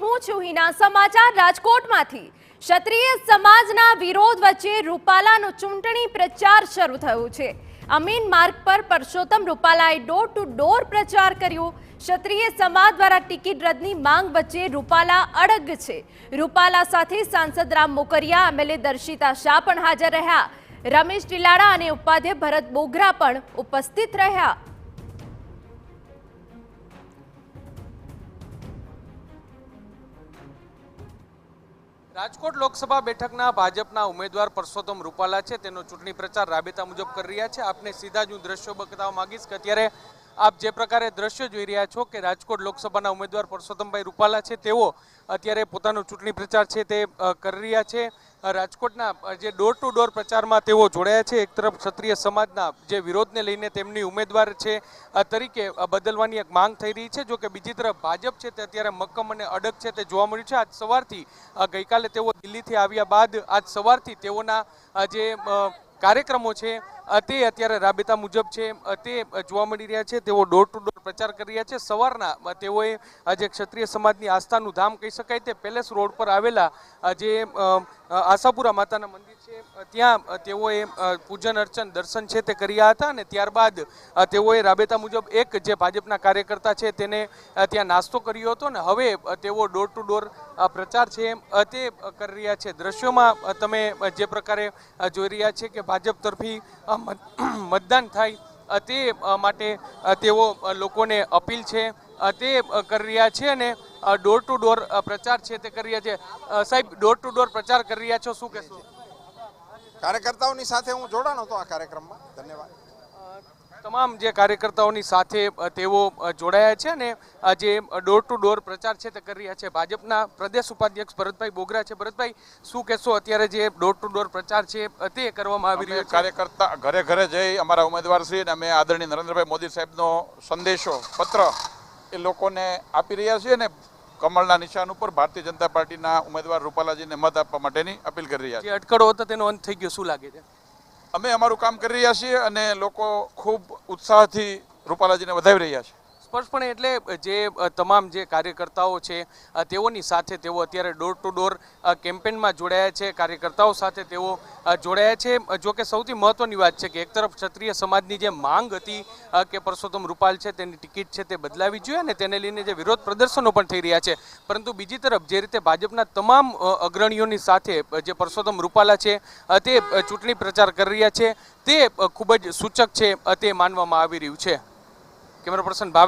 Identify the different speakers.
Speaker 1: હું છું હિના। સમાચાર રાજકોટમાંથી। ક્ષત્રિય સમાજના વિરોધ વચ્ચે રૂપાલાનો ચૂંટણી પ્રચાર શરૂ થયો છે। અમીન માર્ગ પર પરસોત્તમ રૂપાલાએ ડોર ટુ ડોર પ્રચાર કર્યો। ક્ષત્રિય સમાજ દ્વારા ટિકિટ રદની માંગ વચ્ચે રૂપાલા અડગ છે। રૂપાલા સાથે સાંસદ રામ મોકરિયા, એમએલએ દર્શિતા શાહ પણ હાજર રહ્યા। રમેશ ટીલાડા અને ઉપાધ્યક્ષ ભરત બોગરા પણ ઉપસ્થિત રહ્યા।
Speaker 2: રાજકોટ લોકસભા બેઠકના ભાજપના ઉમેદવાર પરસોત્તમ રૂપાલા છે તેનો ચૂંટણી પ્રચાર રાબેતા મુજબ કરી રહ્યા છે। આપને સીધા જ હું દ્રશ્યો બતાવવા માંગીશ કે અત્યારે આપ જે પ્રકારે દ્રશ્યો જોઈ રહ્યા છો કે રાજકોટ લોકસભાના ઉમેદવાર પરસોત્તમભાઈ રૂપાલા છે તેઓ અત્યારે પોતાનો ચૂંટણી પ્રચાર છે તે કરી રહ્યા છે। રાજકોટના જે ડોર ટુ ડોર પ્રચારમાં તેઓ જોડાયા છે। એક તરફ ક્ષત્રિય સમાજના જે વિરોધને લઈને તેમની ઉમેદવાર છે તરીકે બદલવાની એક માંગ થઈ રહી છે, જો કે બીજી તરફ ભાજપ છે તે અત્યારે મક્કમ અને અડગ છે તે જોવા મળ્યું છે। આજ સવારથી ગઈકાલે તેઓ દિલ્હીથી આવ્યા બાદ આજ સવારથી તેઓના જે કાર્યક્રમો છે તે અત્યારે રાબેતા મુજબ છે તે જોવા મળી રહ્યા છે। તેઓ ડોર ટુ ડોર પ્રચાર કરી રહ્યા છે। સવારના તેઓએ જે ક્ષત્રિય સમાજની આસ્થાનું ધામ કહી શકાય તે પેલેસ રોડ પર આવેલા જે આશાપુરા માતાના મંદિર છે ત્યાં તેઓએ પૂજન અર્ચન દર્શન છે તે કર્યા હતા અને ત્યારબાદ તેઓએ રાબેતા મુજબ એક જે ભાજપના કાર્યકર્તા છે તેને ત્યાં નાસ્તો કર્યો હતો ને હવે તેઓ ડોર ટુ ડોર પ્રચાર છે તે કરી રહ્યા છે। દ્રશ્યોમાં તમે જે પ્રકારે જોઈ રહ્યા છે કે ભાજપ તરફી મતદાન થાય તે માટે તેઓ લોકોને અપીલ છે તે કરી રહ્યા છે અને ડોર ટુ ડોર પ્રચાર છે તે કરી રહ્યા છે। સાહેબ, ડોર ટુ ડોર પ્રચાર કરી રહ્યા છો, શું કહેશો?
Speaker 3: કાર્યકર્તાઓની સાથે હું જોડાણો હતો આ કાર્યક્રમમાં। ધન્યવાદ।
Speaker 2: તમામ જે કાર્યકર્તાઓની સાથે તેઓ જોડાયા છે અને જે ડોર ટુ ડોર પ્રચાર છે તે કરી રહ્યા છે। ભાજપના પ્રદેશ ઉપાધ્યક્ષ ભરતભાઈ બોગરા છે। ભરતભાઈ, શું કહેશો? અત્યારે જે ડોર ટુ ડોર પ્રચાર છે તે કરવામાં આવી રહ્યો છે।
Speaker 4: કાર્યકર્તા ઘરે ઘરે જઈ અમારા ઉમેદવાર શ્રી અને અમે આદરણીય નરેન્દ્રભાઈ મોદી સાહેબનો સંદેશો પત્ર એ લોકોને આપી રહ્યા છીએ અને કમળના નિશાન ઉપર ભારતીય જનતા પાર્ટીના ઉમેદવાર રૂપાલાજીને મત આપવા માટેની અપીલ કરી રહ્યા છીએ।
Speaker 2: જે અટકળો હતો તેનો અંત થઈ ગયો, શું લાગે છે?
Speaker 4: અમે અમારું કામ કરી રહ્યા છીએ અને લોકો ખૂબ ઉત્સાહથી રૂપાલાજીને વધાવી રહ્યા છે।
Speaker 2: સ્પષ્ટપણે એટલે જે તમામ જે કાર્યકર્તાઓ છે તેઓની સાથે તેઓ અત્યારે ડોર ટુ ડોર કેમ્પેનમાં જોડાયા છે। કાર્યકર્તાઓ સાથે તેઓ જોડાયા છે। જો કે સૌથી મહત્વની વાત છે કે એક તરફ ક્ષત્રિય સમાજની જે માંગ હતી કે પરસોત્તમ રૂપાલ છે તેની ટિકિટ છે તે બદલાવી જોઈએ અને તેને લઈને જે વિરોધ પ્રદર્શનો પણ થઈ રહ્યા છે, પરંતુ બીજી તરફ જે રીતે ભાજપના તમામ અગ્રણીઓની સાથે જે પરસોત્તમ રૂપાલા છે તે ચૂંટણી પ્રચાર કરી રહ્યા છે તે ખૂબ જ સૂચક છે તે માનવામાં આવી રહ્યું છે। Camera person Bhavesh